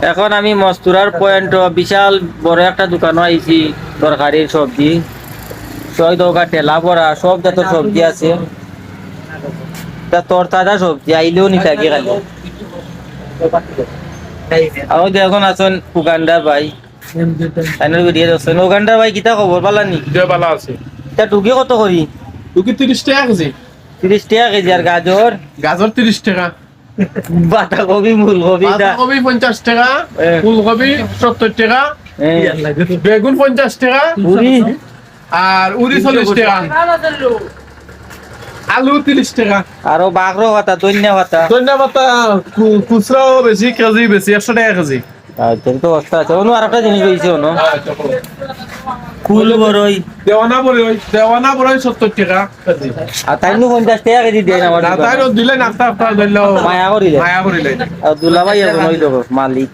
এখন আমি মস্তুরার পয়েন্ট বিশাল বড় একটা দোকানও আইছি তরকারির সবজি ছয় দোকান ঠেলা পড়া সব জাতের সবজি আছে তা তোর তাজা সবজি আইলেও নি থাকে খালি আও দেখুন আছেন উগান্ডার ভাই আইনের ভিডিও দেখছেন উগান্ডার ভাই কিতা খবর পালানি জয় বালা আছে তা টুকি কত করি তুই 30 টাকা কেজি 30 টাকা কেজি আর গাজর গাজর 30 টাকা বাঁধাকপি ফুলকপি বাঁধাকপি 50 টাকা এ। ফুলকপি 70 টাকা বেগুন 50 টাকা পুরি আর উরি 40 টাকা আলু 30 টাকা আরো বাঘরো পাতা ধনিয়া পাতা ধনিয়া পাতা খুচরাও বেশি কেজি বেশি 100 টাকা কেজি আচ্ছা তো অবস্থা আছে অন্য আর একটা জিনিস হয়েছে অন্য ফুল বড়ই দেওয়ানা বড়ই 70 টাকা কেজি আর তাই নু 50 টাকা কেজি দেয় না আমার না তাই দিলে নাস্তা আপনার দিলে মায়া করিলে মায়া করিলে আর দুলাভাই এখন ওই দেখো মালিক